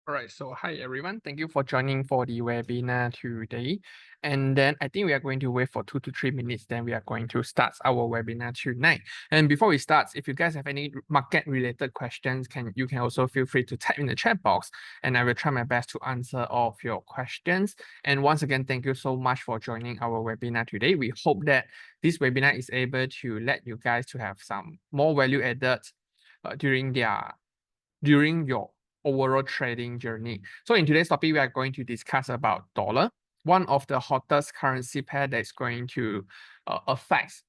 All right, so hi everyone. Thank you for joining for the webinar today. And then I think we are going to wait for 2 to 3 minutes, then we are going to start our webinar tonight. And before we start, if you guys have any market related questions, you can also feel free to type in the chat box and I will try my best to answer all of your questions. And once again, thank you so much for joining our webinar today. We hope that this webinar is able to let you guys to have some more value added during your overall trading journey. So in today's topic, we are going to discuss about dollar, one of the hottest currency pair that is going to affect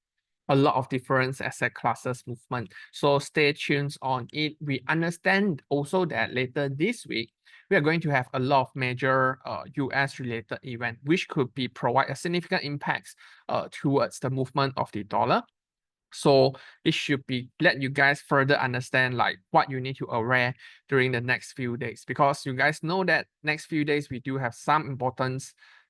a lot of different asset classes movement. So stay tuned on it. We understand also that later this week, we are going to have a lot of major US related event, which could provide a significant impact towards the movement of the dollar. So it should let you guys further understand like what you need to aware during the next few days, because you guys know that next few days we do have some important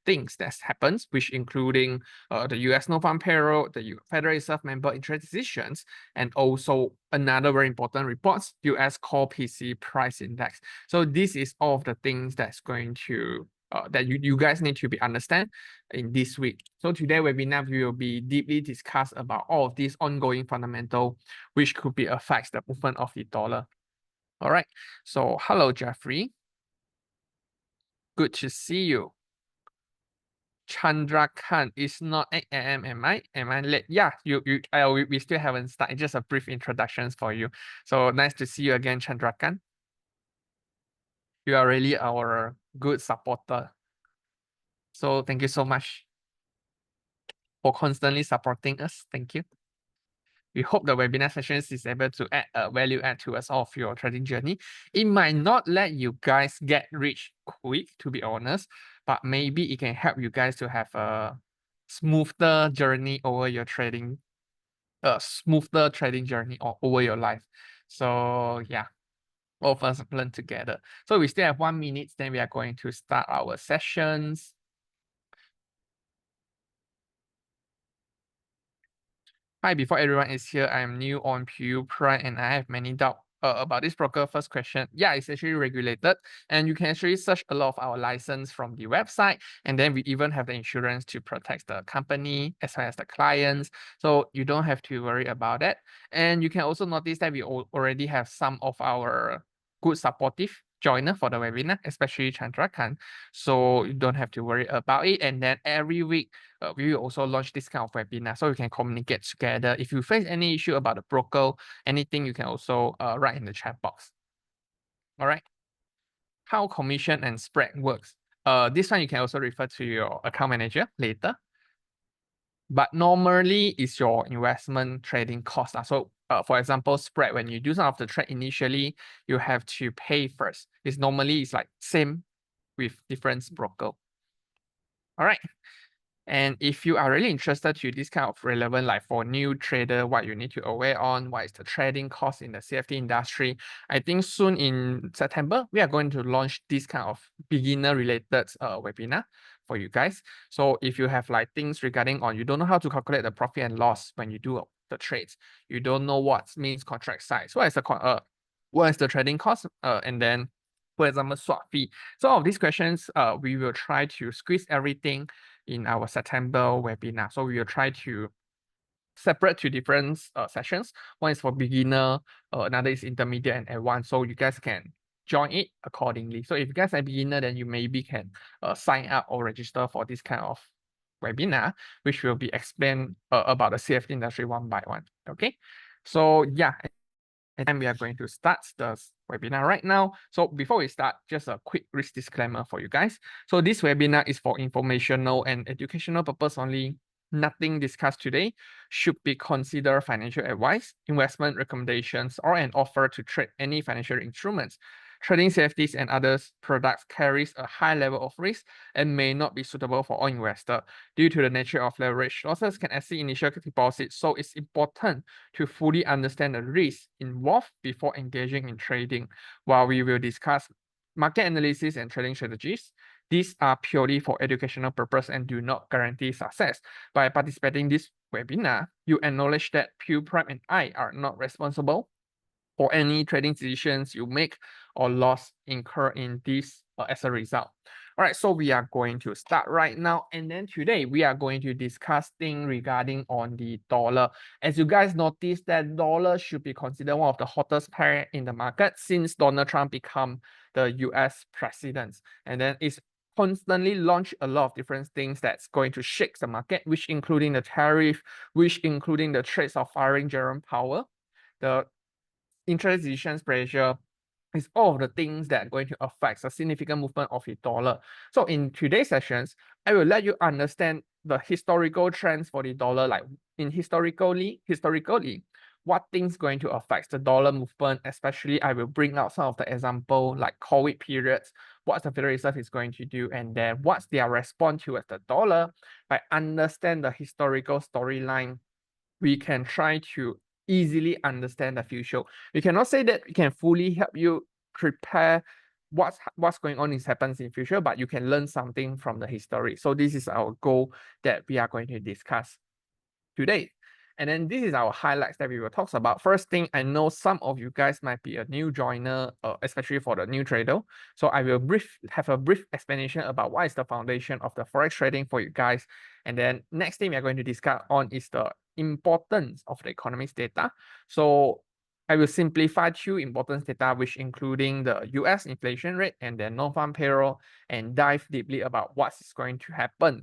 things that happens, which including the US non-farm payroll, the Federal Reserve member interest decisions, and also another very important reports, US core PC price index. So this is all of the things that's going to that you guys need to understand in this week. So today webinar, we will be deeply discuss about all of these ongoing fundamental, which could affects the movement of the dollar. All right. So hello, Jeffrey. Good to see you. Chandra Khan is not 8 a.m. Am I late? Yeah, we still haven't started. Just a brief introductions for you. So nice to see you again, Chandra Khan. You are really our good supporter. So thank you so much for constantly supporting us. Thank you. We hope the webinar sessions is able to add a value add to us all of your trading journey. It might not let you guys get rich quick, to be honest, but maybe it can help you guys to have a smoother journey over your trading, smoother trading journey or over your life. So yeah, all of us learn together. So we still have 1 minute, then we are going to start our sessions. Hi, before everyone is here, I am new on PU Prime and I have many doubts about this broker. First question, yeah, it's actually regulated and you can actually search a lot of our license from the website, and then we even have the insurance to protect the company as well as the clients. So you don't have to worry about that. And you can also notice that we already have some of our good supportive joiner for the webinar, especially Chandra Khan. So you don't have to worry about it. And then every week, we will also launch this kind of webinar so you can communicate together. If you face any issue about the broker, anything, you can also write in the chat box. All right. How commission and spread works. This one you can also refer to your account manager later. But normally it's your investment trading cost. So for example, spread, when you do some of the trade initially, you have to pay first. It's like same with different broker. All right. And if you are really interested to this kind of relevant, like for new trader, what you need to aware on, what is the trading cost in the CFD industry, I think soon in September, we are going to launch this kind of beginner related webinar for you guys. So if you have like things regarding on, you don't know how to calculate the profit and loss when you do the trades, you don't know what means contract size, what is the trading cost, and then for example, swap fee. So all of these questions, we will try to squeeze everything in our September webinar. So we will try to separate two different sessions. One is for beginner, another is intermediate and advanced. So you guys can join it accordingly. So if you guys are beginner, then you maybe can sign up or register for this kind of webinar, which will be explained about the CFD industry one by one. Okay. So yeah, and we are going to start the webinar right now. So before we start, just a quick risk disclaimer for you guys. So this webinar is for informational and educational purpose only. Nothing discussed today should be considered financial advice, investment recommendations, or an offer to trade any financial instruments. Trading CFDs and other products carries a high level of risk and may not be suitable for all investors due to the nature of leverage. Losses can exceed initial deposits, so it's important to fully understand the risk involved before engaging in trading. While we will discuss market analysis and trading strategies, these are purely for educational purpose and do not guarantee success. By participating in this webinar, you acknowledge that Pure Prime and I are not responsible for any trading decisions you make or loss incurred in this as a result. All right, so we are going to start right now, and then today we are going to discuss things regarding on the dollar. As you guys notice, that dollar should be considered one of the hottest pair in the market since Donald Trump become the US president, and then it's constantly launch a lot of different things that's going to shake the market, which including the tariff, which including the trades of firing Jerome Powell, the interest decisions pressure, is all of the things that are going to affect a significant movement of the dollar. So in today's sessions, I will let you understand the historical trends for the dollar, like in historically, what things going to affect the dollar movement, especially I will bring out some of the example like COVID periods, what the Federal Reserve is going to do, and then what's their response towards the dollar. By understand the historical storyline, we can try to easily understand the future. We cannot say that we can fully help you prepare what's going on is happens in future, but you can learn something from the history. So this is our goal that we are going to discuss today. And then this is our highlights that we will talk about. First thing, I know some of you guys might be a new joiner, especially for the new trader. So I will have a brief explanation about what is the foundation of the Forex trading for you guys. And then next thing we are going to discuss on is the importance of the economics data. So I will simplify two important data, which including the US inflation rate and then non-farm payroll, and dive deeply about what is going to happen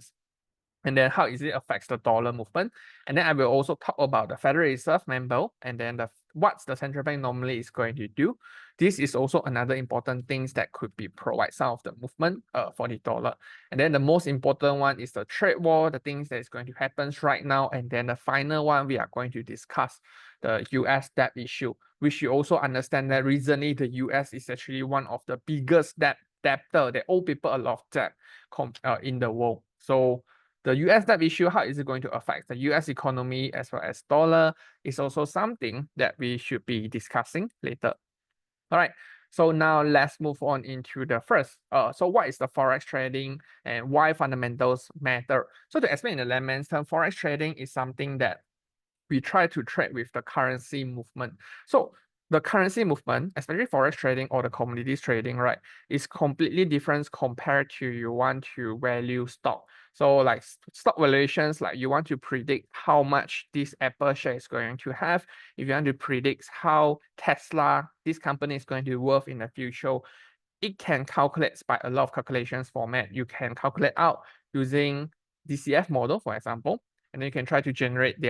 and then how is it affects the dollar movement. And then I will also talk about the Federal Reserve member and then what's the central bank normally is going to do. This is also another important things that could be provide some of the movement for the dollar. And then the most important one is the trade war, the things that is going to happen right now. And then the final one, we are going to discuss the US debt issue, which you also understand that recently the US is actually one of the biggest debtor that owe people a lot of debt in the world. So the US debt issue, how is it going to affect the US economy as well as dollar, is also something that we should be discussing later. All right, so now let's move on into the first. So what is the Forex trading and why fundamentals matter? So to explain in the layman's term, Forex trading is something that we try to trade with the currency movement. So the currency movement, especially Forex trading or the commodities trading, right, is completely different compared to you want to value stock. So like stock valuations, like you want to predict how much this Apple share is going to have. If you want to predict how Tesla, this company is going to be worth in the future, it can calculate by a lot of calculations format. You can calculate out using DCF model, for example, and then you can try to generate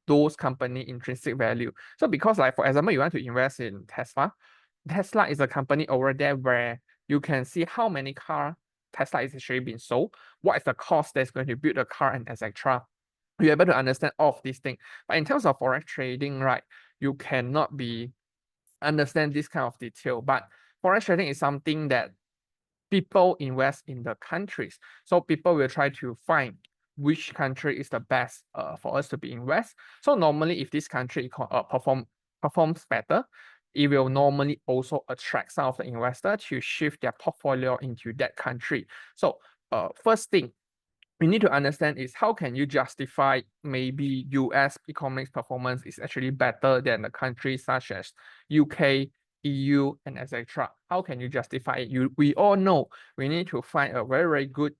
those company intrinsic value. So because like, for example, you want to invest in Tesla, Tesla is a company over there where you can see how many car Tesla is actually being sold, what is the cost that's going to build a car and etc. You're able to understand all of these things. But in terms of Forex trading, right, you cannot be understand this kind of detail. But Forex trading is something that people invest in the countries. So people will try to find which country is the best for us to be invest. So normally if this country performs better, it will normally also attract some of the investor to shift their portfolio into that country. So first thing we need to understand is how can you justify maybe US economic performance is actually better than the countries such as UK, EU, and etc. How can you justify it? We all know we need to find a very, very good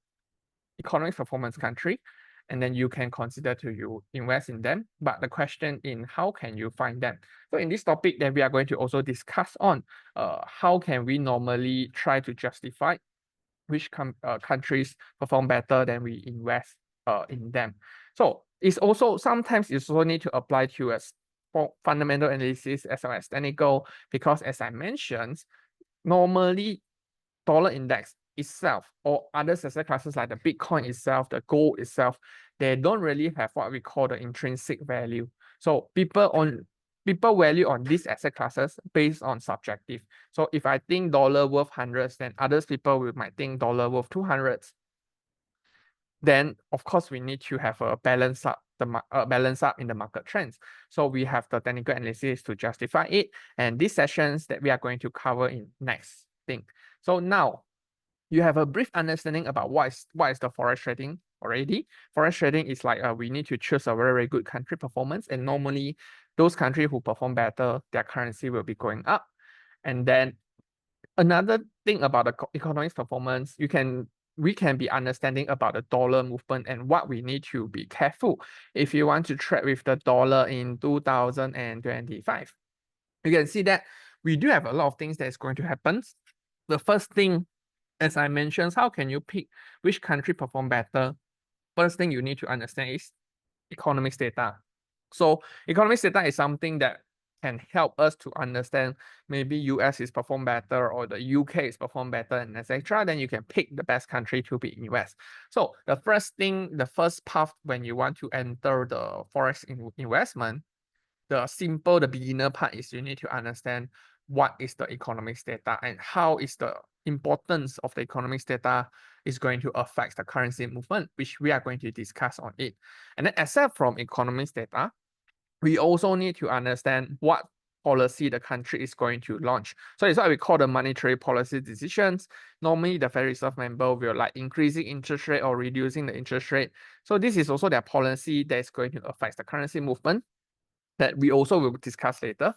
economic performance country, and then you can consider to invest in them. But the question in how can you find them? So in this topic, then we are going to also discuss on how can we normally try to justify which countries perform better than we invest in them. So it's also sometimes it's also need to apply to a fundamental analysis as well as technical, because as I mentioned, normally dollar index itself or other asset classes like the Bitcoin itself, the gold itself, they don't really have what we call the intrinsic value. So people value on these asset classes based on subjective. So if I think dollar worth hundreds, then others people might think dollar worth 200s. Then of course we need to have a balance up in the market trends. So we have the technical analysis to justify it, and these sessions that we are going to cover in next thing. So now you have a brief understanding about what is the Forex trading already. Forex trading is like we need to choose a very, very good country performance, and normally those countries who perform better, their currency will be going up. And then another thing about the economic performance, we can be understanding about the dollar movement and what we need to be careful if you want to trade with the dollar in 2025. You can see that we do have a lot of things that is going to happen. The first thing, as I mentioned, how can you pick which country perform better? First thing you need to understand is economics data. So economics data is something that can help us to understand maybe US is perform better or the UK is perform better and etc. Then you can pick the best country to be invest. So the first thing, the first path when you want to enter the Forex investment, the beginner part is you need to understand what is the economics data and how is the importance of the economics data is going to affect the currency movement, which we are going to discuss on it. And then except from economics data, we also need to understand what policy the country is going to launch. So it's what we call the monetary policy decisions. Normally, the Federal Reserve member will like increasing interest rate or reducing the interest rate. So this is also their policy that is going to affect the currency movement that we also will discuss later.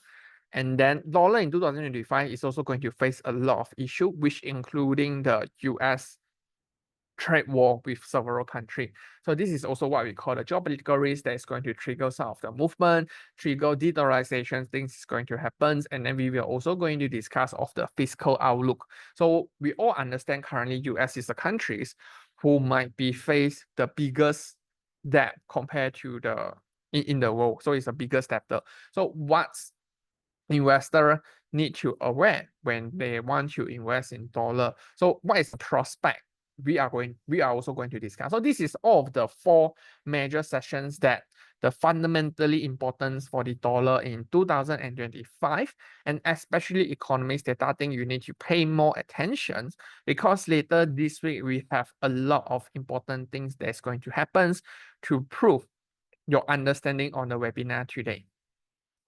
And then dollar in 2025 is also going to face a lot of issue, which including the US trade war with several countries. So this is also what we call the geopolitical risk that is going to trigger some of the movement, trigger de-dollarization, things is going to happen. And then we will also going to discuss of the fiscal outlook. So we all understand currently US is the countries who might be face the biggest debt compared to the in the world. So it's a biggest debtor. So what's investor need to aware when they want to invest in dollar? So what is the prospect? We are also going to discuss. So this is all of the 4 major sessions that the fundamentally importance for the dollar in 2025, and especially economics data. I think you need to pay more attention because later this week we have a lot of important things that's going to happen to prove your understanding on the webinar today.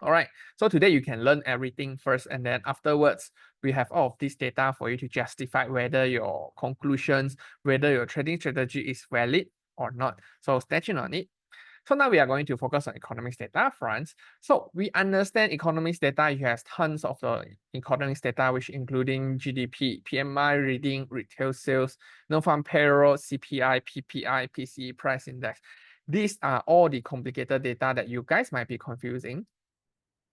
All right, so today you can learn everything first, and then afterwards, we have all of this data for you to justify whether your conclusions, whether your trading strategy is valid or not. So stay tuned on it. So now we are going to focus on economics data fronts. So we understand economics data, you have tons of the economics data, which including GDP, PMI reading, retail sales, non-farm payroll, CPI, PPI, PCE price index. These are all the complicated data that you guys might be confusing.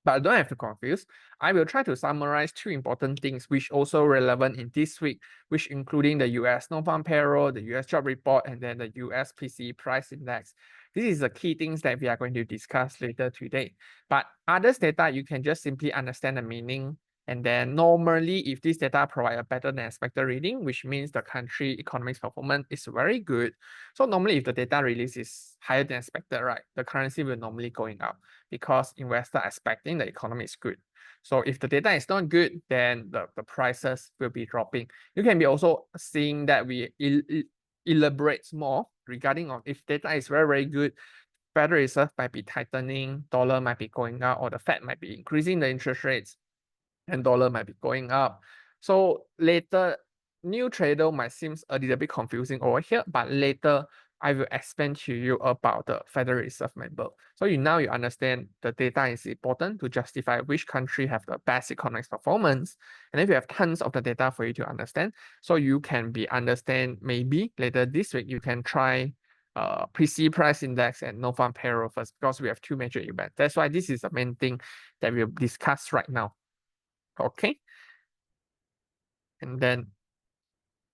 But don't have to confuse. I will try to summarize 2 important things which also relevant in this week, which including the US non-farm payroll, the US job report, and then the US PCE price index. This is the key things that we are going to discuss later today. But others data, you can just simply understand the meaning. And then normally, if this data provide a better than expected reading, which means the country economics performance is very good. So normally, if the data release is higher than expected, right, the currency will normally going up because investors are expecting the economy is good. So if the data is not good, then the prices will be dropping. You can be also seeing that we elaborate more regarding on if data is very, very good, Federal Reserve might be tightening, dollar might be going up, or the Fed might be increasing the interest rates, and dollar might be going up. So later, new trader might seem a little bit confusing over here, but later I will explain to you about the Federal Reserve member. So now you understand the data is important to justify which country have the best economic performance. And if you have tons of the data for you to understand, so you can be understand maybe later this week you can try PCE price index and non-farm payroll first because we have 2 major events. That's why this is the main thing that we'll discuss right now. Okay. And then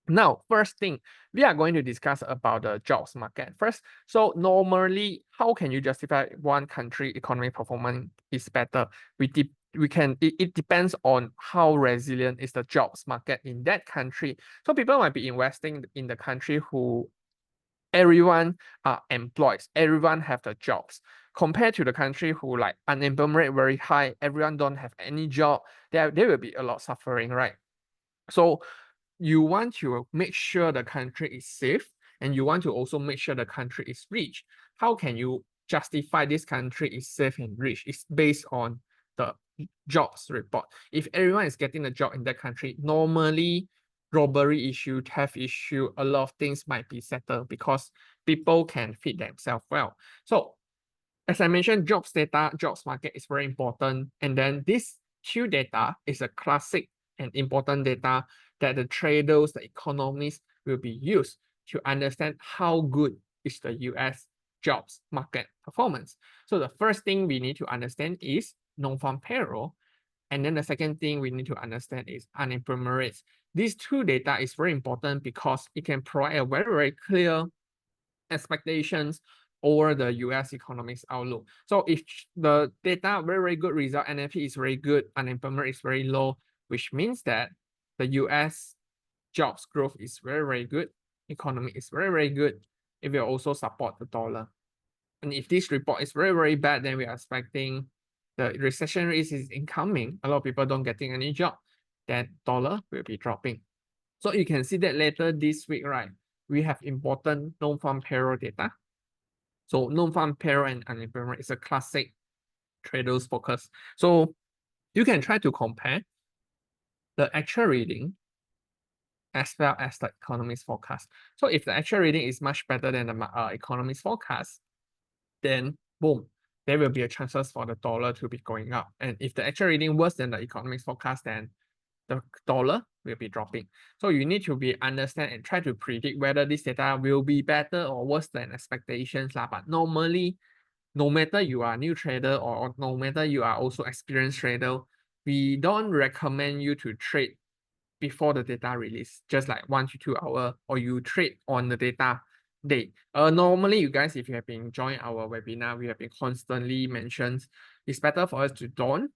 now, first thing, we are going to discuss about the jobs market first. So normally, how can you justify one country economic performance is better? It depends on how resilient is the jobs market in that country. So people might be investing in the country who everyone are employed, everyone have the jobs. Compared to the country who like unemployment rate very high, everyone don't have any job, there will be a lot suffering, right? So you want to make sure the country is safe, and you want to also make sure the country is rich. How can you justify this country is safe and rich? It's based on the jobs report. If everyone is getting a job in that country, normally robbery issue, theft issue, a lot of things might be settled because people can feed themselves well. So as I mentioned, jobs data, jobs market is very important. And then this Q data is a classic and important data that the traders, the economists will be used to understand how good is the US jobs market performance. So the first thing we need to understand is non-farm payroll. And then the second thing we need to understand is unemployment rates. These two data is very important because it can provide a very, very clear expectations over the US economics outlook. So if the data very, very good result, NFP is very good, unemployment is very low, which means that the US jobs growth is very, very good, economy is very, very good, it will also support the dollar. And if this report is very, very bad, then we are expecting the recession risk is incoming, a lot of people don't getting any job, then dollar will be dropping. So you can see that later this week, right? We have important non-farm payroll data. So non-farm payroll and unemployment is a classic traders focus. So you can try to compare the actual reading as well as the economist forecast. So if the actual reading is much better than the economist forecast, then boom, there will be a chances for the dollar to be going up. And if the actual reading worse than the economist forecast, then the dollar will be dropping. So you need to be understand and try to predict whether this data will be better or worse than expectations. But normally, no matter you are a new trader or no matter you are also experienced trader, we don't recommend you to trade before the data release, just like 1 to 2 hours, or you trade on the data day. Normally, you guys, if you have been joining our webinar, we have been constantly mentioned, it's better for us to don't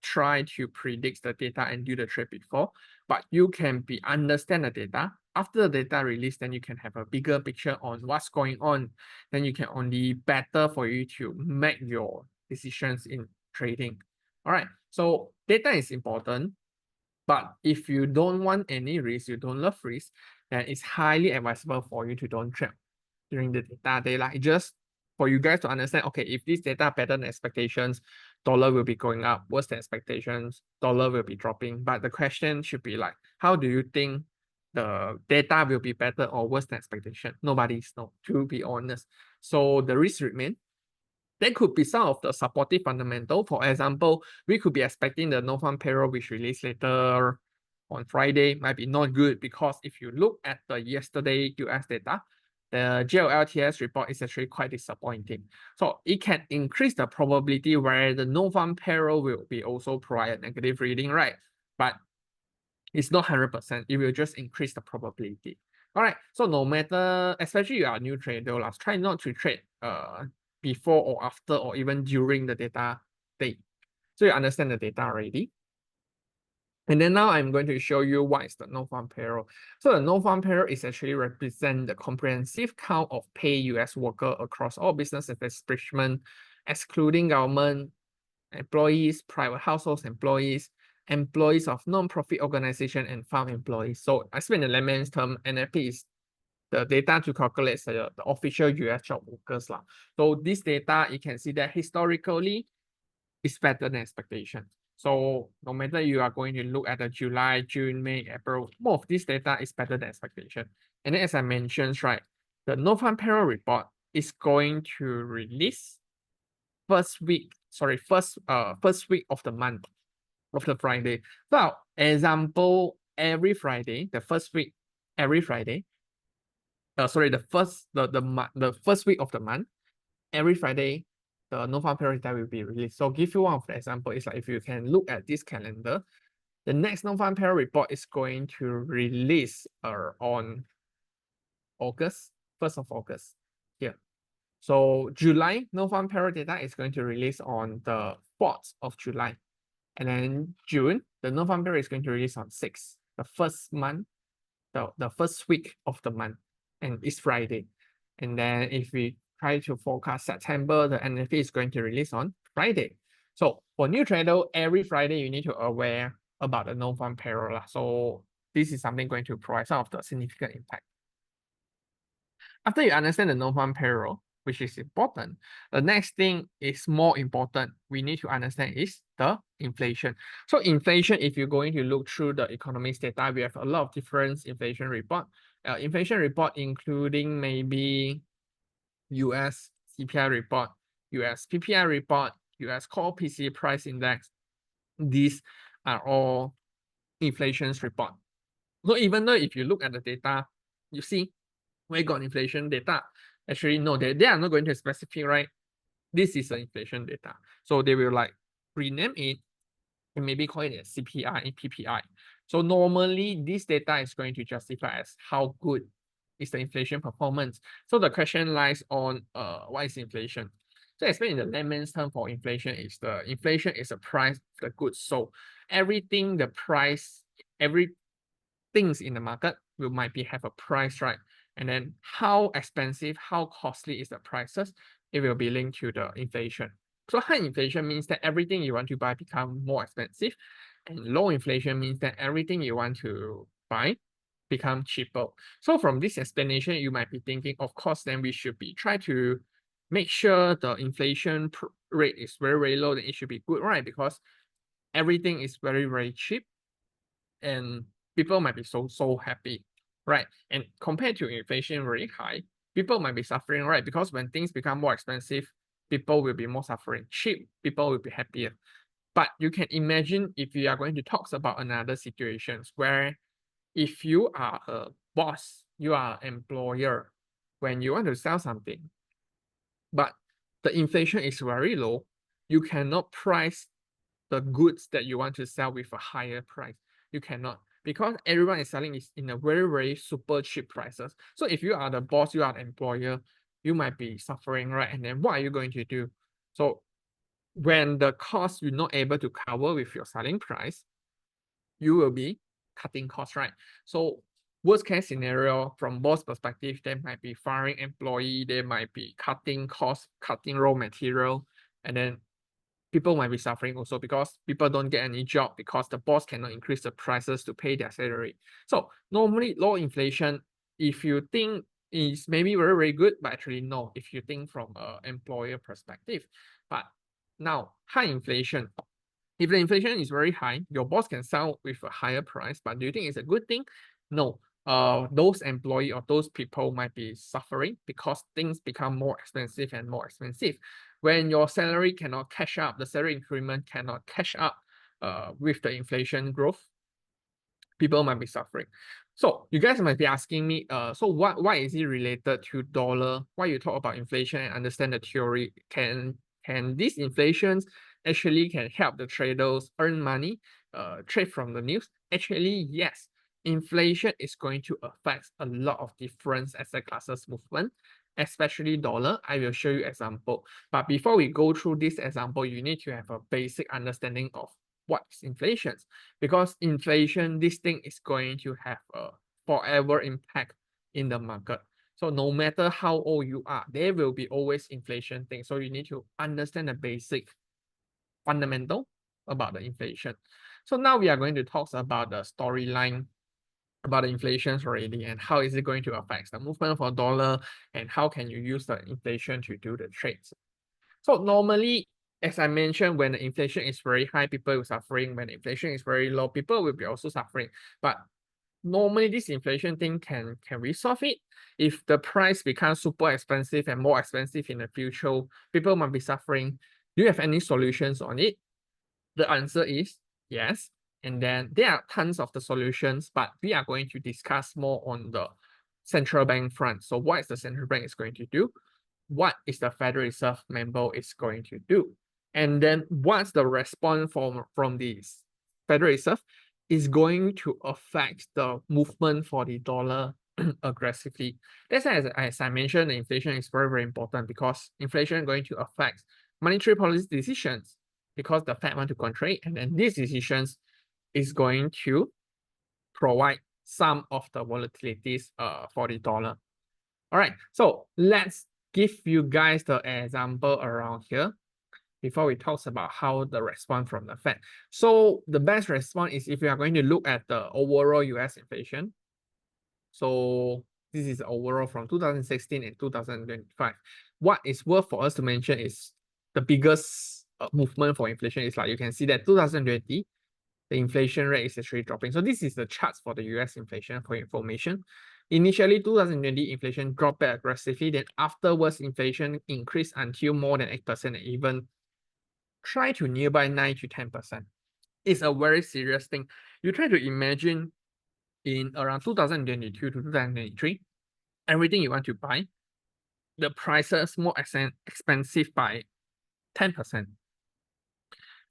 try to predict the data and do the trade before, but you can be understand the data. After the data release, then you can have a bigger picture on what's going on. Then you can only better for you to make your decisions in trading. All right, so data is important, but if you don't want any risk, you don't love risk, then it's highly advisable for you to don't trade during the data day. Like just for you guys to understand, okay, if this data better than expectations, dollar will be going up. Worse than expectations, dollar will be dropping. But the question should be like, how do you think the data will be better or worse than expectation? Nobody's know, to be honest. So the risk remain. There could be some of the supportive fundamental. For example, we could be expecting the non-farm payroll which released later on Friday might be not good because if you look at the yesterday US data, the GLLTS report is actually quite disappointing. So it can increase the probability where the non-farm payroll will be also provide a negative reading, right? But it's not 100%. It will just increase the probability. All right. So no matter, especially you are a new trader, let's try not to trade before or after or even during the data day. So you understand the data already. And then now I'm going to show you what is the non-farm payroll. So the non-farm payroll is actually represent the comprehensive count of pay US worker across all business establishment, excluding government employees, private households employees, employees of non-profit organization, and farm employees. So I explain in the layman's term, NFP is the data to calculate the official US job workers. So this data, you can see that historically is better than expectation. So no matter you are going to look at the July, June, May, April, more of this data is better than expectation. And then as I mentioned, right, the non-farm payroll report is going to release first week of the month of the Friday. So example, every Friday, the first week, every Friday, the first week of the month, every Friday, the non-farm payroll data will be released. So give you one of the example is like if you can look at this calendar, the next non-farm payroll report is going to release on August, 1st of August here. So July non-farm payroll data is going to release on the 4th of July. And then June, the non-farm payroll is going to release on 6th, the first month, the first week of the month, and it's Friday. And then if we try to forecast September, the NFP is going to release on Friday. So for new trader, every Friday you need to aware about the non-farm payroll. So this is something going to provide some of the significant impact. After you understand the non-farm payroll, which is important, the next thing is more important. We need to understand is the inflation. So inflation, if you're going to look through the economics data, we have a lot of different inflation report. Inflation report including maybe US CPI report, US PPI report, US core PCE price index. These are all inflation's report. So even though if you look at the data, you see where got inflation data. Actually, no, they are not going to specify, right? This is the inflation data. So they will like rename it and maybe call it a CPI, PPI. So normally this data is going to justify as how good is the inflation performance. So the question lies on what is inflation? So explain in the layman's term for inflation is a price of the goods sold. Everything the price, every things in the market will might be have a price, right? And then how expensive, how costly is the prices, it will be linked to the inflation. So high inflation means that everything you want to buy become more expensive, and low inflation means that everything you want to buy become cheaper. So from this explanation, you might be thinking, of course, then we should be try to make sure the inflation rate is very, very low, then it should be good, right? Because everything is very, very cheap and people might be so happy, right? And compared to inflation very high, people might be suffering, right? Because when things become more expensive, people will be more suffering. Cheap, people will be happier. But you can imagine if you are going to talk about another situations where if you are a boss, you are an employer, when you want to sell something, but the inflation is very low, you cannot price the goods that you want to sell with a higher price. You cannot, because everyone is selling is in a very, very super cheap prices. So if you are the boss, you are the employer, you might be suffering, right? And then what are you going to do? So when the cost you're not able to cover with your selling price, you will be cutting costs, right? So worst case scenario from boss perspective, they might be firing employee, they might be cutting costs, cutting raw material, and then people might be suffering also because people don't get any job because the boss cannot increase the prices to pay their salary. So normally low inflation, if you think is maybe very, very good, but actually no, if you think from an employer perspective. But now high inflation, if the inflation is very high, your boss can sell with a higher price, but do you think it's a good thing? No. Those employee or those people might be suffering because things become more expensive and more expensive. When your salary cannot catch up, the salary increment cannot catch up with the inflation growth, people might be suffering. So you guys might be asking me, so why is it related to dollar? Why you talk about inflation and understand the theory? Can these inflations actually can help the traders earn money, trade from the news? Actually, yes. Inflation is going to affect a lot of different asset classes movement, especially dollar. I will show you example. But before we go through this example, you need to have a basic understanding of what is inflation, because inflation, this thing is going to have a forever impact in the market. So no matter how old you are, there will be always inflation thing. So you need to understand the basic fundamental about the inflation. So now we are going to talk about the storyline about the inflations already and how is it going to affect the movement for dollar and how can you use the inflation to do the trades. So normally, as I mentioned, when the inflation is very high, people will suffering. When inflation is very low, people will be also suffering. But normally, this inflation thing can we solve it? If the price becomes super expensive and more expensive in the future, people might be suffering. Do you have any solutions on it? The answer is yes. And then there are tons of the solutions, but we are going to discuss more on the central bank front. So what is the central bank is going to do? What is the Federal Reserve member is going to do? And then what's the response from the Federal Reserve is going to affect the movement for the dollar aggressively. That's why, as I mentioned, the inflation is very, very important because inflation is going to affect monetary policy decisions because the Fed want to control it, and then these decisions is going to provide some of the volatilities for the dollar. All right, so let's give you guys the example around here before we talk about how the response from the Fed. So the best response is if you are going to look at the overall US inflation. So this is overall from 2016 and 2025. What is worth for us to mention is the biggest movement for inflation is like you can see that 2020, the inflation rate is actually dropping. So this is the charts for the US inflation for information. Initially, 2020 inflation dropped back aggressively. Then afterwards, inflation increased until more than 8% and even try to nearby 9 to 10%. It's a very serious thing. You try to imagine in around 2022 to 2023, everything you want to buy, the prices more expensive by 10%.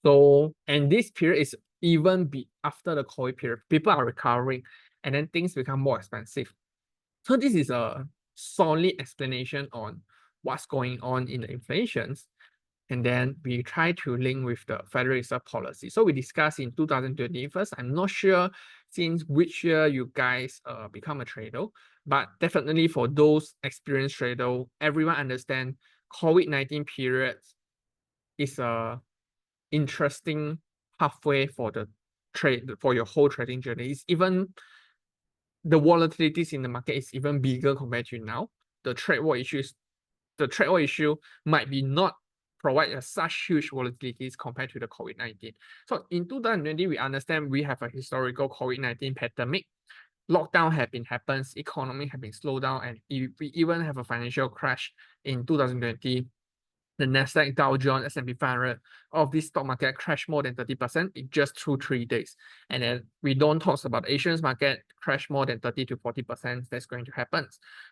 So, and this period is even be after the COVID period, people are recovering and then things become more expensive. So this is a solid explanation on what's going on in the inflations. And then we try to link with the Federal Reserve policy. So we discussed in 2020 first. I'm not sure since which year you guys become a trader, but definitely for those experienced trader, everyone understand COVID-19 periods is a interesting pathway for the trade for your whole trading journey. It's even the volatilities in the market is even bigger compared to now. The trade war issue might be not provide a such huge volatilities compared to the COVID-19. So in 2020, we understand we have a historical COVID-19 pandemic. Lockdown have been happens, economy have been slowed down, and we even have a financial crash in 2020. The Nasdaq, Dow Jones, S&P 500, all of this stock market crashed more than 30% in just 2-3 days. And then we don't talk about Asian market crash more than 30 to 40%. That's going to happen.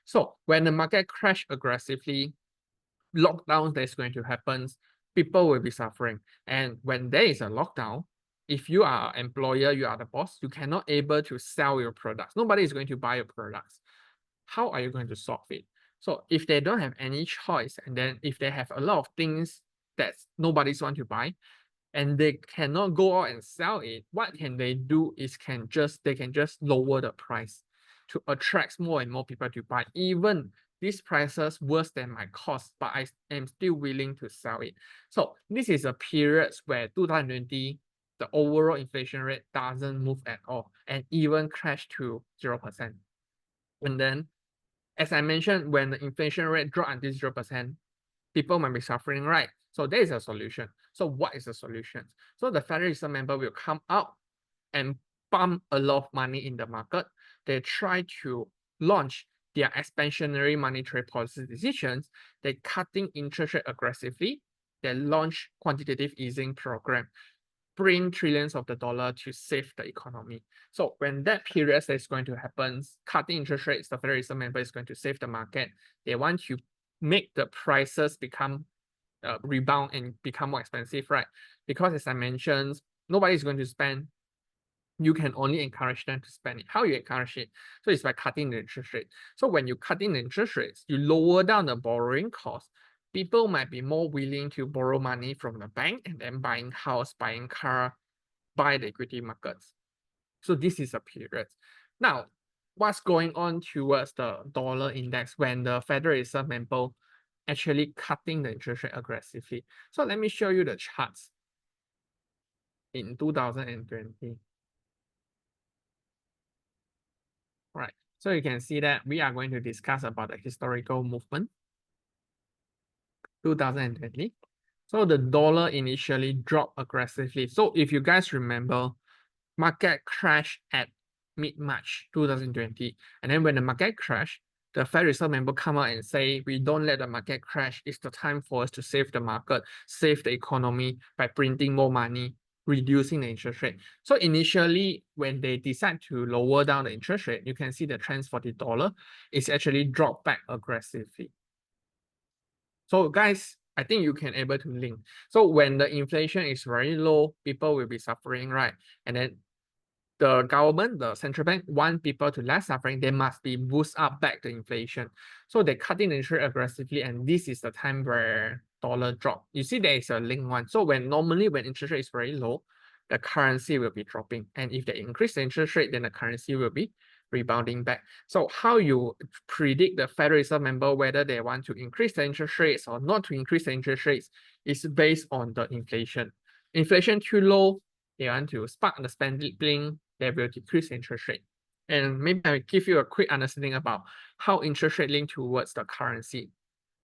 So when the market crash aggressively, lockdowns that's going to happen, people will be suffering. And when there is a lockdown, if you are an employer, you are the boss, you cannot able to sell your products. Nobody is going to buy your products. How are you going to solve it? So if they don't have any choice, and then if they have a lot of things that nobody's want to buy, and they cannot go out and sell it, what can they do is they can just lower the price to attract more and more people to buy. Even these prices worse than my cost, but I am still willing to sell it. So this is a period where 2020, the overall inflation rate doesn't move at all and even crash to 0%. And then as I mentioned, when the inflation rate drop until 0%, people might be suffering, right? So there is a solution. So what is the solution? So the Federal Reserve member will come out and pump a lot of money in the market. They try to launch their expansionary monetary policy decisions. They're cutting interest rate aggressively. They launch quantitative easing program, print trillions of the dollar to save the economy. So when that period is going to happen, cutting interest rates, the Federal Reserve member is going to save the market. They want to make the prices become rebound and become more expensive, right? Because as I mentioned, nobody is going to spend. You can only encourage them to spend it. How you encourage it? So it's by cutting the interest rate. So when you cutting the interest rates, you lower down the borrowing cost. People might be more willing to borrow money from the bank and then buying house, buying car, buy the equity markets. So this is a period. Now, what's going on towards the dollar index when the Federal Reserve member actually cutting the interest rate aggressively? So let me show you the charts in 2020. Right. So you can see that we are going to discuss about the historical movement, 2020. So the dollar initially dropped aggressively. So if you guys remember, market crashed at mid-March 2020. And then when the market crashed, the Federal Reserve member come out and say, we don't let the market crash. It's the time for us to save the market, save the economy by printing more money, reducing the interest rate. So initially, when they decide to lower down the interest rate, you can see the trends for the dollar is actually dropped back aggressively. So guys, I think you can able to link. So when the inflation is very low, people will be suffering, right? And then the government, the central bank, want people to less suffering, they must be boost up back the inflation. So they cutting the interest aggressively, and this is the time where dollar drop. You see there is a link one. So normally when interest rate is very low, the currency will be dropping. And if they increase the interest rate, then the currency will be rebounding back. So how you predict the Federal Reserve member whether they want to increase the interest rates or not to increase the interest rates is based on the inflation. Inflation too low, they want to spark the spending, they will decrease interest rate. And maybe I will give you a quick understanding about how interest rate link towards the currency.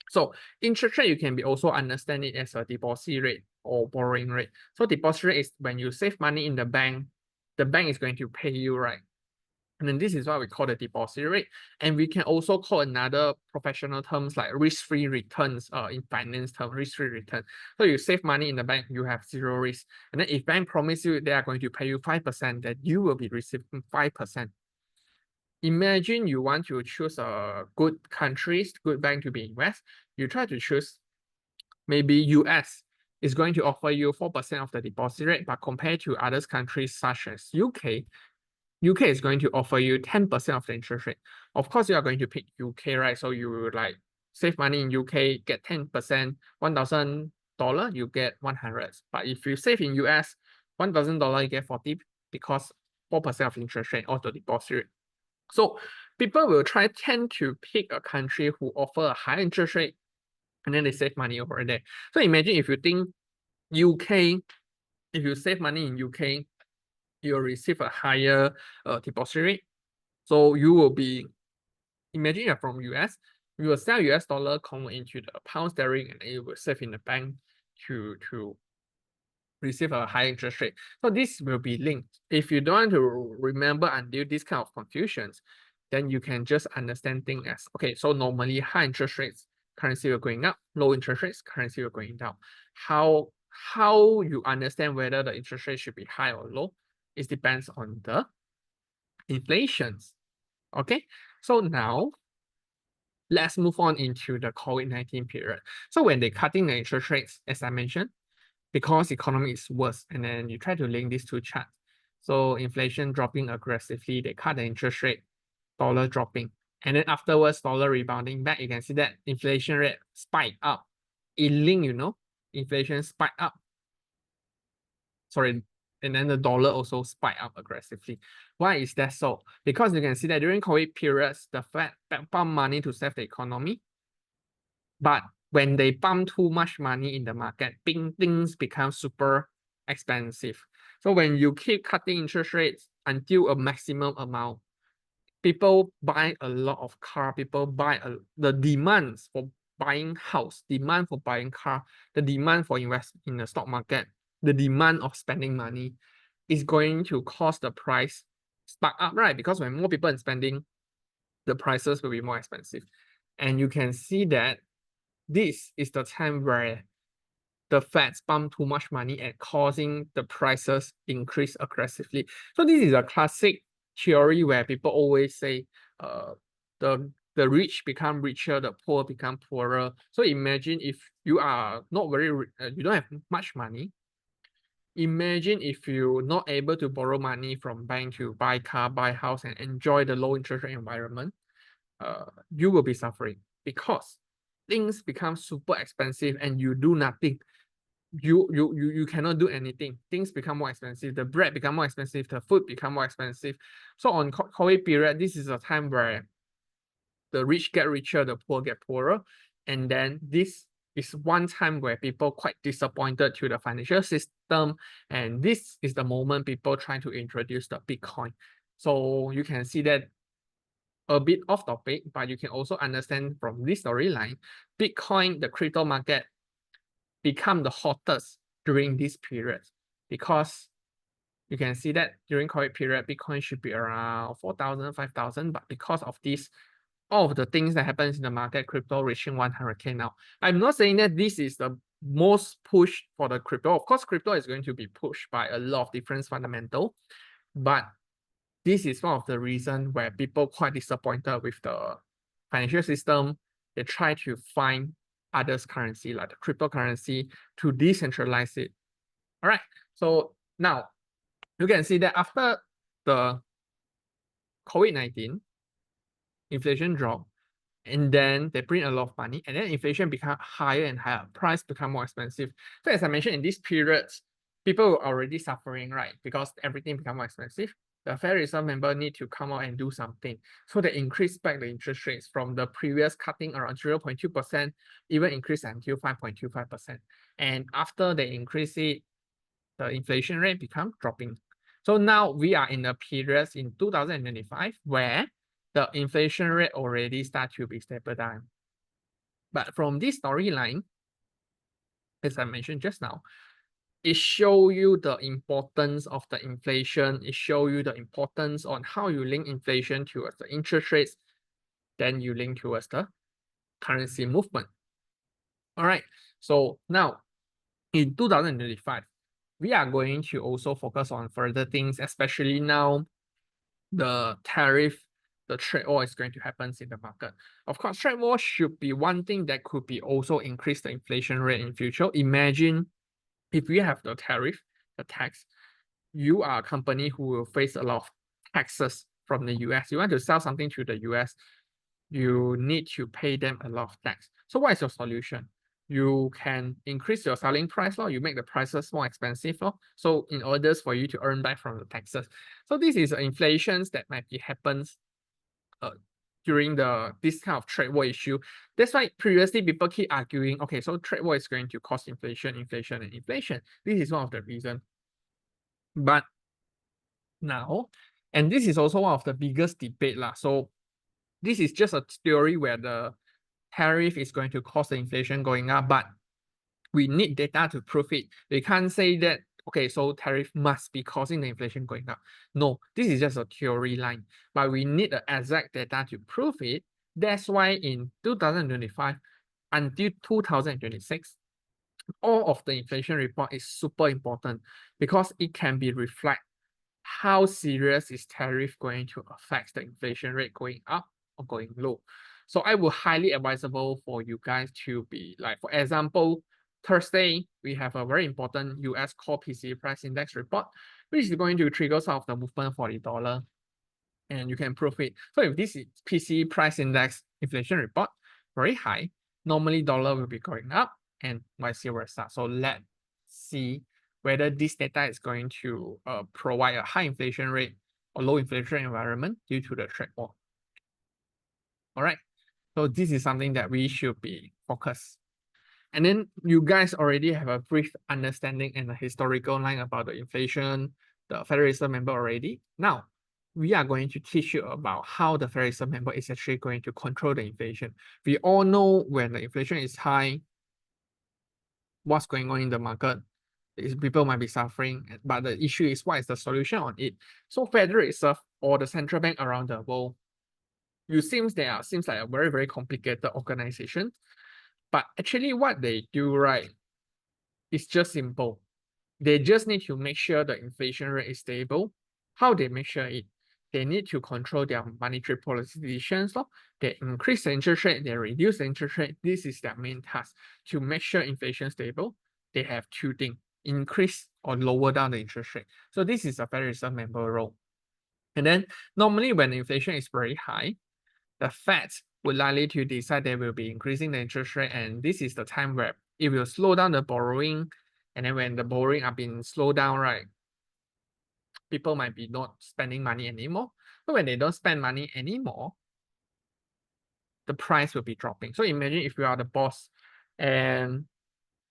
So interest rate, you can be also understand it as a deposit rate or borrowing rate. So deposit rate is when you save money in the bank is going to pay you, right? And then this is what we call the deposit rate. And we can also call another professional terms like risk-free returns in finance term, risk-free return. So you save money in the bank, you have zero risk. And then if bank promise you they are going to pay you 5%, then you will be receiving 5%. Imagine you want to choose a good countries, good bank to be invest. You try to choose maybe US is going to offer you 4% of the deposit rate, but compared to other countries such as UK is going to offer you 10% of the interest rate. Of course, you are going to pick UK, right? So you will like save money in UK, get 10%, $1,000, you get 100. But if you save in US, $1,000, you get 40 because 4% of interest rate or the deposit rate. So people will tend to pick a country who offer a high interest rate and then they save money over there. So imagine if you think UK, if you save money in UK, you'll receive a higher deposit rate. So you will be, imagine you're from US, you will sell US dollar, convert into the pound sterling, and you will save in the bank to receive a high interest rate. So this will be linked. If you don't want to remember until this kind of confusions, then you can just understand things as, okay, so normally high interest rates, currency will going up, low interest rates, currency will going down. How you understand whether the interest rate should be high or low, it depends on the inflations. Okay, so now let's move on into the COVID-19 period. So when they cutting the interest rates, as I mentioned, because economy is worse, and then you try to link these two charts. So inflation dropping aggressively, they cut the interest rate, dollar dropping. And then afterwards, dollar rebounding back, you can see that inflation rate spike up. In link, inflation spike up. Sorry, and then the dollar also spike up aggressively. Why is that so? Because you can see that during COVID periods, the Fed pump money to save the economy. But when they pump too much money in the market, things become super expensive. So when you keep cutting interest rates until a maximum amount, people buy a lot of car, people buy the demands for buying house, demand for buying car, the demand for invest in the stock market, the demand of spending money is going to cause the price spark up, right? Because when more people are spending, the prices will be more expensive. And you can see that this is the time where the Feds pump too much money and causing the prices increase aggressively. So this is a classic theory where people always say the rich become richer, the poor become poorer. So imagine if you are not very, you don't have much money. Imagine if you're not able to borrow money from bank to buy car, buy house, and enjoy the low interest rate environment, you will be suffering because things become super expensive and you do nothing. You cannot do anything. Things become more expensive. The bread become more expensive. The food become more expensive. So on COVID period, this is a time where the rich get richer, the poor get poorer. And then this is one time where people quite disappointed to the financial system. And this is the moment people trying to introduce the Bitcoin. So you can see that a bit off topic, but you can also understand from this storyline, Bitcoin, the crypto market, become the hottest during this period because you can see that during COVID period, Bitcoin should be around 4,000, 5,000, but because of this, all of the things that happens in the market, crypto reaching 100K now. I'm not saying that this is the most push for the crypto. Of course, crypto is going to be pushed by a lot of different fundamental, but this is one of the reasons where people quite disappointed with the financial system. They try to find others currency like the cryptocurrency to decentralize it. All right. So now you can see that after the COVID-19, inflation dropped, and then they print a lot of money, and then inflation become higher and higher, price become more expensive. So as I mentioned, in these periods, people were already suffering, right? Because everything become more expensive. The Federal Reserve member need to come out and do something. So they increase back the interest rates from the previous cutting around 0.2%, even increase until 5.25%. And after they increase it, the inflation rate become dropping. So now we are in a period in 2025 where the inflation rate already start to be stabilized. But from this storyline, as I mentioned just now, it show you the importance of the inflation. It show you the importance on how you link inflation towards the interest rates. Then you link towards the currency movement. All right. So now in 2025, we are going to also focus on further things, especially now the tariff, the trade war is going to happen in the market. Of course, trade war should be one thing that could be also increase the inflation rate in future. Imagine if we have the tariff, the tax, you are a company who will face a lot of taxes from the US. You want to sell something to the US, you need to pay them a lot of tax. So what is your solution? You can increase your selling price, you make the prices more expensive. So in order for you to earn back from the taxes. So this is inflations that might be happens during this kind of trade war issue. That's why previously people keep arguing, okay, so trade war is going to cause inflation, inflation, and inflation. This is one of the reasons. But now, and this is also one of the biggest debate. So this is just a theory where the tariff is going to cause the inflation going up, but we need data to prove it. We can't say that, okay, so tariff must be causing the inflation going up. No, this is just a theory line, but we need the exact data to prove it. That's why in 2025 until 2026, all of the inflation report is super important because it can be reflect how serious is tariff going to affect the inflation rate going up or going low. So I would highly advisable for you guys to be like, for example, Thursday, we have a very important US core PCE price index report, which is going to trigger some of the movement for the dollar. And you can prove it. So if this is PCE price index inflation report, very high, normally dollar will be going up and vice versa. So let's see whether this data is going to provide a high inflation rate or low inflation environment due to the trade war. All right. So this is something that we should be focused. And then you guys already have a brief understanding and a historical line about the inflation, the Federal Reserve member already. Now, we are going to teach you about how the Federal Reserve member is actually going to control the inflation. We all know when the inflation is high, what's going on in the market. People might be suffering, but the issue is what is the solution on it. So Federal Reserve or the central bank around the world, seems like a very, very complicated organization. But actually what they do, right, is just simple. They just need to make sure the inflation rate is stable. How they make sure it? They need to control their monetary policy decisions. They increase the interest rate, they reduce the interest rate. This is their main task. To make sure inflation is stable, they have two things: increase or lower down the interest rate. So this is a Federal Reserve member role. And then normally when inflation is very high, the Fed would likely to decide they will be increasing the interest rate, and this is the time where it will slow down the borrowing. And then when the borrowing are being slowed down, right, people might be not spending money anymore. But when they don't spend money anymore, the price will be dropping. So imagine if you are the boss and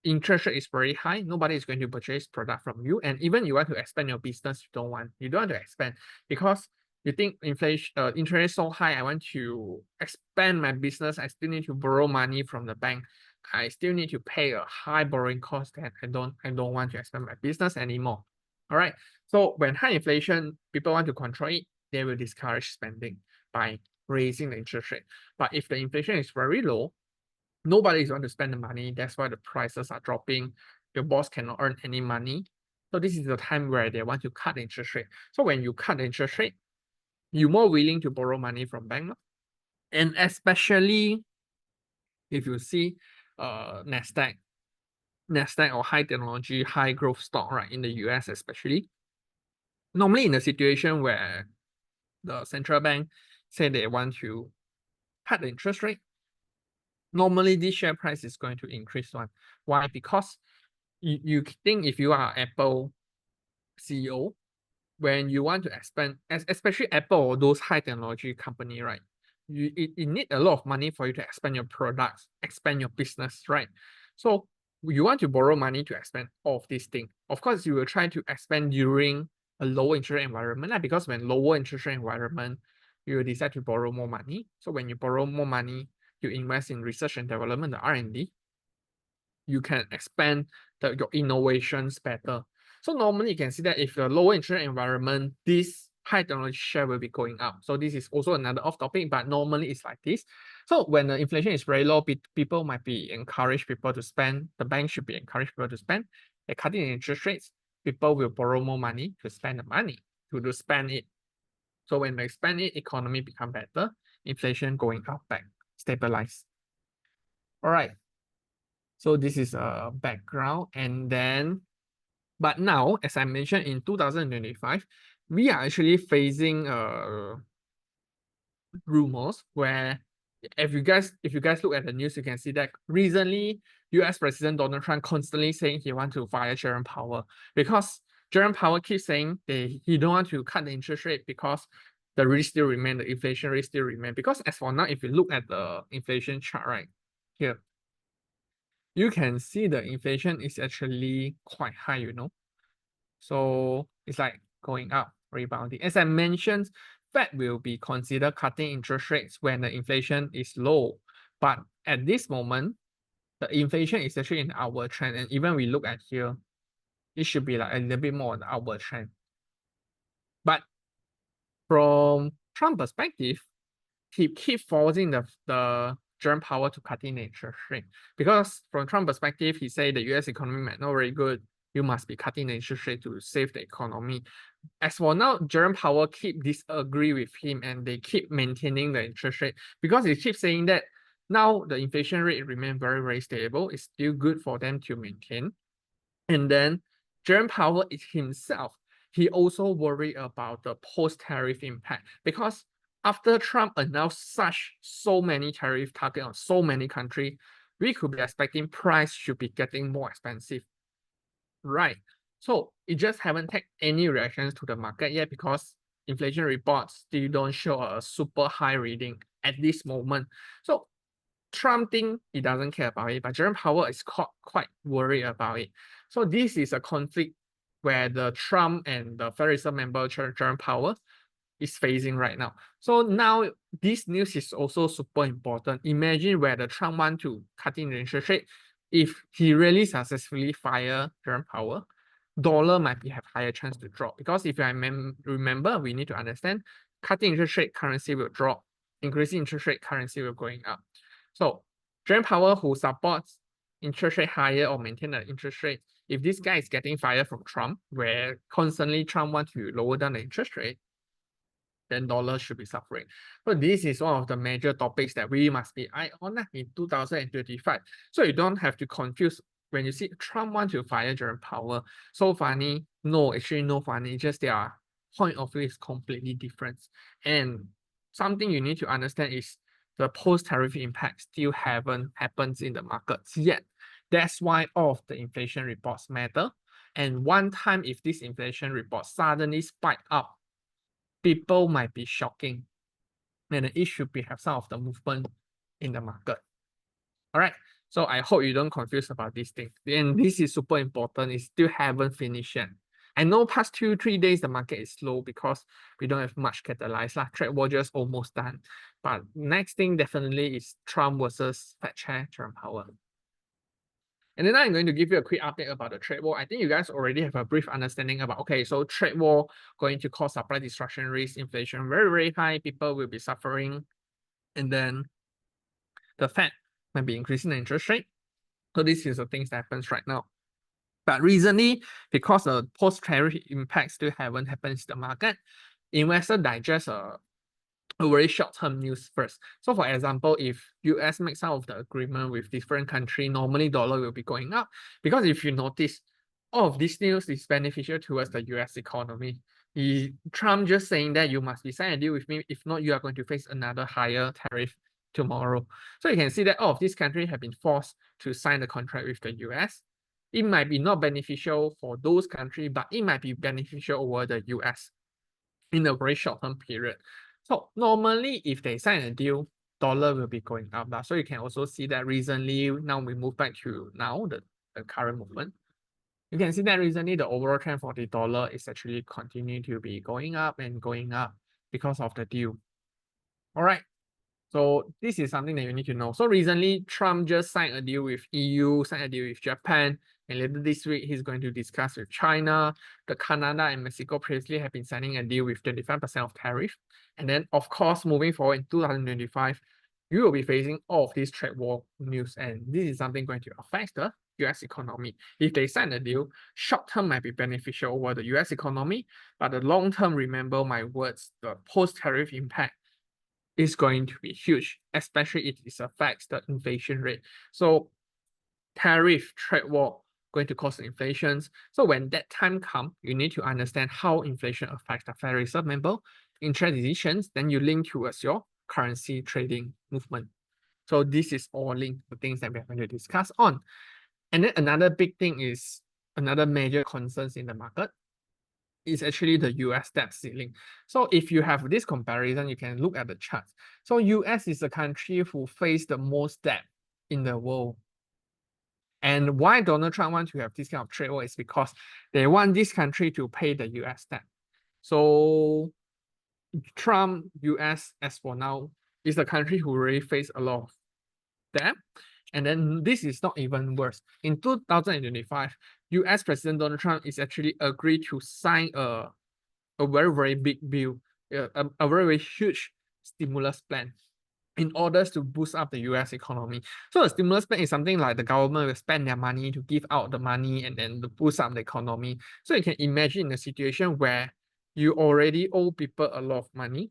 interest rate is very high, nobody is going to purchase product from you. And even you want to expand your business, you don't want to expand because you think inflation, interest is so high, I want to expand my business. I still need to borrow money from the bank. I still need to pay a high borrowing cost, and I don't want to expand my business anymore. All right. So when high inflation, people want to control it, they will discourage spending by raising the interest rate. But if the inflation is very low, nobody is going to spend the money. That's why the prices are dropping. Your boss cannot earn any money. So this is the time where they want to cut the interest rate. So when you cut the interest rate, you're more willing to borrow money from bank. And especially if you see NASDAQ or high technology, high growth stock, right, in the US especially. Normally in a situation where the central bank say they want to cut the interest rate, normally this share price is going to increase one. Why? Because you think if you are Apple CEO, when you want to expand, especially Apple or those high technology company, right? You need a lot of money for you to expand your products, expand your business, right? So you want to borrow money to expand all of these things. Of course, you will try to expand during a lower interest rate environment, because when lower interest rate environment, you will decide to borrow more money. So when you borrow more money, you invest in research and development, the R&D. you can expand your innovations better. So normally you can see that if the lower interest rate environment, this high technology share will be going up. So this is also another off topic, but normally it's like this. So when the inflation is very low, people might be encouraged people to spend. The bank should be encouraged people to spend. They're cutting the interest rates. People will borrow more money to spend the money, to spend it. So when they spend it, economy become better, inflation going up back, stabilize. All right. So this is a background. And then, but now, as I mentioned in 2025, we are actually facing rumors where if you guys look at the news, you can see that recently US President Donald Trump constantly saying he wants to fire Jerome Powell because Jerome Powell keeps saying he don't want to cut the interest rate because the risk still remain, the inflation rate still remain. Because as for now, if you look at the inflation chart right here, you can see the inflation is actually quite high, you know. So it's like going up, rebounding. As I mentioned, Fed will be consider cutting interest rates when the inflation is low. But at this moment, the inflation is actually in upward trend. And even we look at here, it should be like a little bit more on the upward trend. But from Trump perspective, he keep forcing the Jerome Powell to cut in the interest rate. Because from Trump perspective, he say the US economy might not very good. You must be cutting the interest rate to save the economy. As for now, Jerome Powell keep disagree with him and they keep maintaining the interest rate because he keeps saying that now the inflation rate remain very, very stable. It's still good for them to maintain. And then Jerome Powell is himself, he also worry about the post-tariff impact because after Trump announced so many tariff target on so many countries, we could be expecting price should be getting more expensive. Right. So it just haven't taken any reactions to the market yet because inflation reports still don't show a super high reading at this moment. So Trump think he doesn't care about it, but Jerome Powell is quite worried about it. So this is a conflict where the Trump and the Federal Reserve member Jerome Powell is facing right now. So now this news is also super important. Imagine where the Trump want to cut in the interest rate. If he really successfully fire Jerome Powell, dollar might have higher chance to drop. Because if I remember, we need to understand cutting interest rate, currency will drop. Increasing interest rate, currency will going up. So Jerome Powell who supports interest rate higher or maintain the interest rate, if this guy is getting fired from Trump, where constantly Trump wants to lower down the interest rate, then dollars should be suffering. So this is one of the major topics that we must be eye on in 2025. So you don't have to confuse when you see Trump want to fire Jerome Powell. So funny. No, actually no funny. Just their point of view is completely different. And something you need to understand is the post-tariff impact still haven't happened in the markets yet. That's why all of the inflation reports matter. And one time if this inflation report suddenly spike up, people might be shocking and it should be have some of the movement in the market. All right. So I hope you don't confuse about this thing. And this is super important. It still haven't finished yet. I know past 2-3 days the market is slow because we don't have much catalyzed. Trade war just almost done. But next thing definitely is Trump versus Fed Chair Jerome Powell. And then I'm going to give you a quick update about the trade war. I think you guys already have a brief understanding about, okay, so trade war going to cause supply disruption risk, inflation very, very high, people will be suffering. And then the Fed might be increasing the interest rate. So this is the things that happens right now. But recently, because the post-tariff impact still haven't happened in the market, investor digest a very short-term news first. So for example, if US makes some of the agreement with different country, normally dollar will be going up. Because if you notice, all of this news is beneficial towards the US economy. Trump just saying that you must be signing a deal with me. If not, you are going to face another higher tariff tomorrow. So you can see that all of these countries have been forced to sign the contract with the US. It might be not beneficial for those countries, but it might be beneficial over the US in a very short-term period. So normally, if they sign a deal, dollar will be going up. So you can also see that recently, now we move back to now, the current movement. You can see that recently, the overall trend for the dollar is actually continuing to be going up and going up because of the deal. All right. So this is something that you need to know. So recently, Trump just signed a deal with EU, signed a deal with Japan, and later this week, he's going to discuss with China. The Canada and Mexico previously have been signing a deal with 25% of tariff. And then, of course, moving forward in 2025, you will be facing all of these trade war news, and this is something going to affect the US economy. If they sign a deal, short term might be beneficial over the US economy, but the long term, remember my words, the post-tariff impact is going to be huge, especially if it affects the inflation rate. So tariff, trade war, going to cause inflation. So when that time comes, you need to understand how inflation affects the Federal Reserve member interest decisions, then you link towards your currency trading movement. So this is all linked to things that we're going to discuss on. And then another big thing is another major concerns in the market is actually the US debt ceiling. So if you have this comparison, you can look at the charts. So US is a country who face the most debt in the world. And why Donald Trump wants to have this kind of trade war is because they want this country to pay the US debt. So Trump, US, as for now, is the country who really face a lot of debt. And then this is not even worse. In 2025, US President Donald Trump is actually agreed to sign a very, very big bill, a very, very huge stimulus plan in order to boost up the US economy. So the stimulus plan is something like the government will spend their money to give out the money and then to boost up the economy. So you can imagine a situation where you already owe people a lot of money.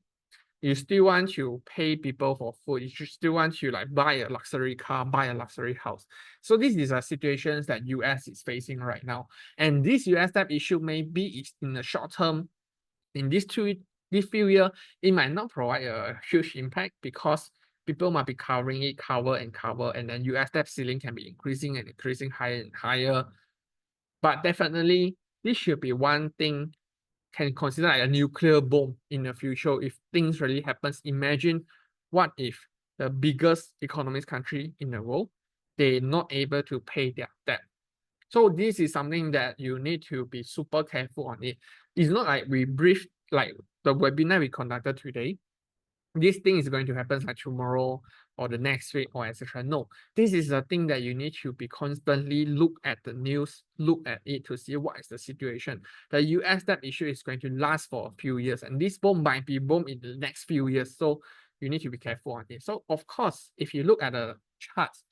You still want to pay people for food. You still want to like buy a luxury car, buy a luxury house. So this is a situations that US is facing right now. And this US debt issue maybe in the short term, in this few years, it might not provide a huge impact because people might be covering it, and then US debt ceiling can be increasing and increasing higher and higher. But definitely, this should be one thing can consider like a nuclear bomb in the future if things really happens. Imagine what if the biggest economist country in the world, they're not able to pay their debt. So this is something that you need to be super careful on it. It's not like we brief like the webinar we conducted today. This thing is going to happen like tomorrow or the next week or etc. No, this is a thing that you need to be constantly look at the news, look at it to see what is the situation. The US debt issue is going to last for a few years, and this boom might be boom in the next few years. So you need to be careful on it. So of course, if you look at the charts,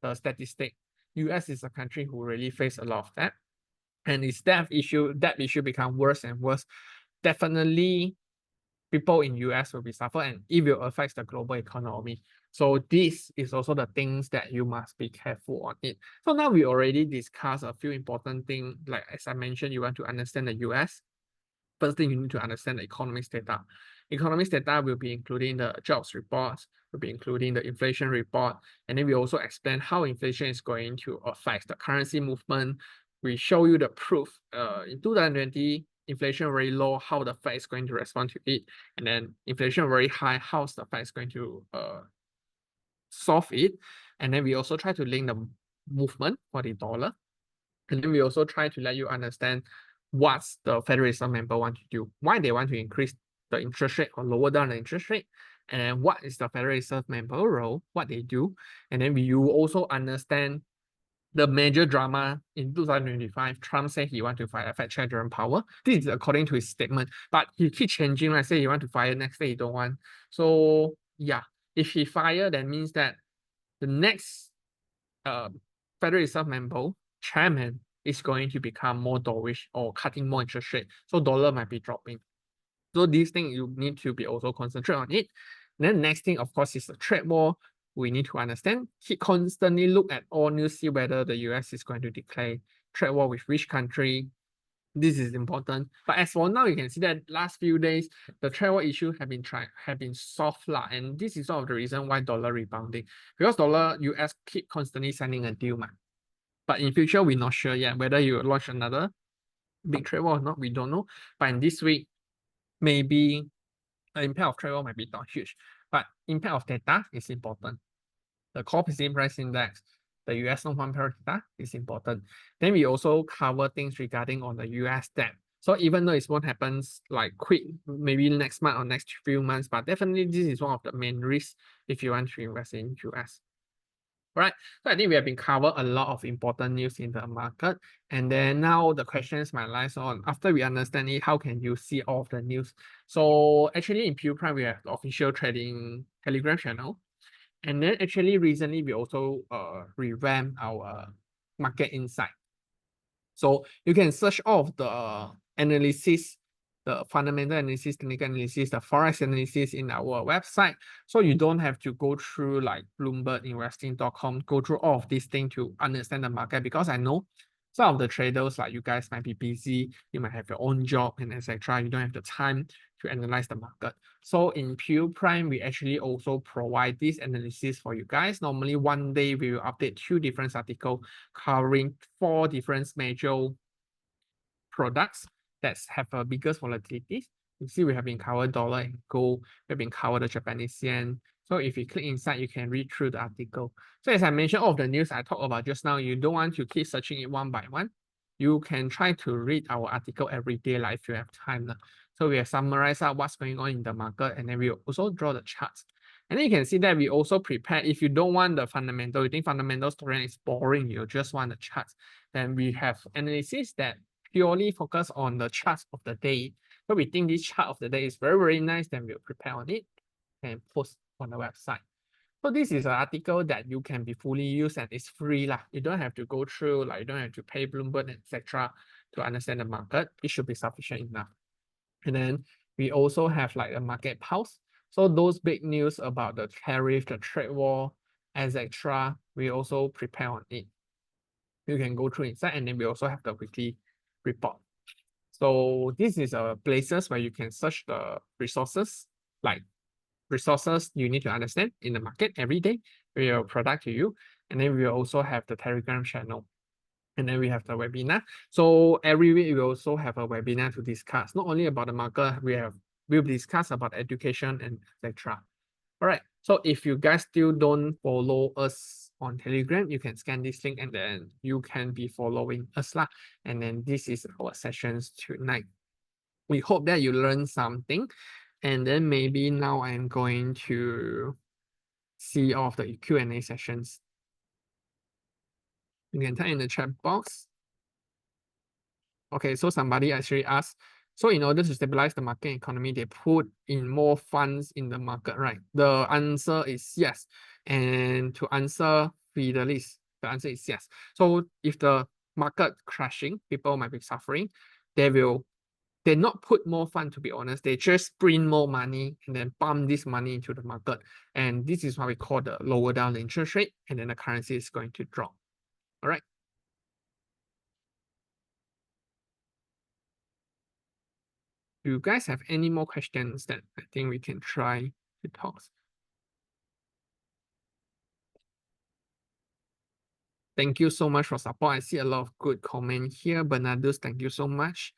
the statistic, US is a country who really face a lot of debt, and its debt issue become worse and worse. Definitely people in US will be suffer and it will affect the global economy. So this is also the things that you must be careful on it. So now we already discussed a few important things, like as I mentioned, you want to understand the US. First thing you need to understand the economics data. Economics data will be including the jobs reports, will be including the inflation report, and then we also explain how inflation is going to affect the currency movement. We show you the proof. In 2020, inflation very low, how the Fed is going to respond to it, and then inflation very high, how the Fed is going to solve it. And then we also try to link the movement for the dollar. And then we also try to let you understand what's the Federal Reserve member want to do, why they want to increase the interest rate or lower down the interest rate, and then what is the Federal Reserve member role, what they do. And then you also understand the major drama in 2025. Trump said he want to fire Fed Chair Jerome Powell. This is according to his statement, but he keep changing. Right, say he want to fire, next day he don't want. So yeah, if he fire, that means that the next Federal Reserve member chairman is going to become more dovish or cutting more interest rate. So dollar might be dropping. So these things you need to be also concentrate on it. And then next thing, of course, is the trade war. We need to understand. He constantly look at all news, see whether the US is going to declare trade war with which country. This is important. But as for now, you can see that last few days, the trade war issue have been solved lah. And this is one of the reason why dollar rebounding. Because dollar US keep constantly sending a deal. But in future, we're not sure yet whether you will launch another big trade war or not. We don't know. But in this week, maybe the impact of trade war might be not huge. But impact of data is important. The core PCE price index, the US non-farm payroll data is important. Then we also cover things regarding on the US debt. So even though it won't happen like quick, maybe next month or next few months, but definitely this is one of the main risks if you want to invest in US. Right, so I think we have been covered a lot of important news in the market, and then now the questions might lies on after we understand it, how can you see all of the news? So actually in Pure Prime we have the official trading Telegram channel, and then actually recently we also revamped our market insight. So you can search all of the analysis, the fundamental analysis, technical analysis, the Forex analysis in our website. So you don't have to go through like BloombergInvesting.com, go through all of these things to understand the market, because I know some of the traders like you guys might be busy, you might have your own job and etc. You don't have the time to analyze the market. So in Pure Prime, we actually also provide this analysis for you guys. Normally one day we will update 2 different articles covering 4 different major products that have a biggest volatility. You see, we have been covered dollar and gold. We've been covered the Japanese yen. So if you click inside, you can read through the article. So as I mentioned, all of the news I talked about just now, you don't want to keep searching it one by one. You can try to read our article every day, like if you have time. So we have summarized out what's going on in the market, and then we also draw the charts. And then you can see that we also prepare, if you don't want the fundamental, you think fundamental story is boring, you just want the charts, then we have analysis that purely focus on the charts of the day. So we think this chart of the day is very, very nice, then we'll prepare on it and post on the website. So this is an article that you can be fully used and it's free lah. You don't have to go through, like you don't have to pay Bloomberg, etc. to understand the market. It should be sufficient enough. And then we also have like a market pulse. So those big news about the tariff, the trade war, etc. we also prepare on it. You can go through inside, and then we also have the weekly report. So this is places where you can search the resources, like resources you need to understand in the market every day. We will product to you, and then we will also have the Telegram channel, and then we have the webinar. So every week we also have a webinar to discuss not only about the market. We'll discuss about education and etc. All right. So if you guys still don't follow us on Telegram, you can scan this link and then you can be following us lah. And then this is our sessions tonight. We hope that you learned something. And then maybe now I'm going to see all of the Q&A sessions. You can type in the chat box. Okay, so somebody actually asked, so in order to stabilize the market economy, they put in more funds in the market, right? The answer is yes. And to answer Fidelis, the answer is yes. So if the market crashing, people might be suffering, they not put more fund, to be honest. They just print more money and then pump this money into the market. And this is what we call the lower down the interest rate, and then the currency is going to drop. All right. Do you guys have any more questions that I think we can try to talk? Thank you so much for support. I see a lot of good comment here. Bernardus, thank you so much.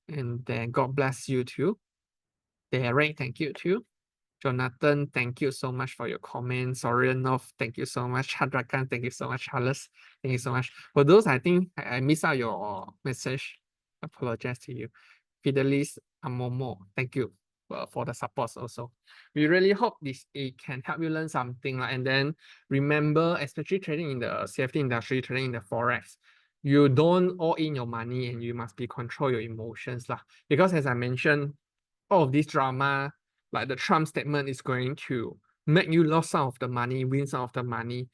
And then God bless you too. Derek, thank you too. Jonathan, thank you so much for your comments. Sorianov, thank you so much. Hadrakan, thank you so much. Charles, thank you so much. For those, I think I missed out your message. Apologize to you. Fidelis Amomo, thank you for the support also. We really hope it can help you learn something. And then remember, especially trading in the CFD industry, trading in the Forex, you don't all in your money and you must be control your emotions. Because as I mentioned, all of this drama, like the Trump statement is going to make you lose some of the money, win some of the money.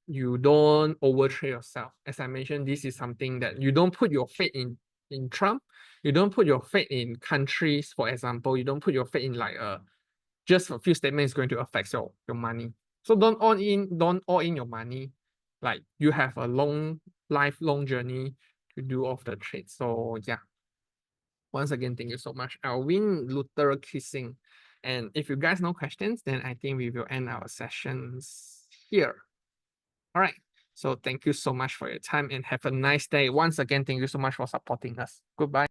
You don't overtrade yourself. As I mentioned, this is something that you don't put your faith in Trump. You don't put your faith in countries, for example. You don't put your faith in like just a few statements going to affect your money. So don't all in your money. Like you have a lifelong journey to do all of the trades. So yeah. Once again, thank you so much. Alvin Luther Kissing. And if you guys no questions, then I think we will end our sessions here. All right. So thank you so much for your time and have a nice day. Once again, thank you so much for supporting us. Goodbye.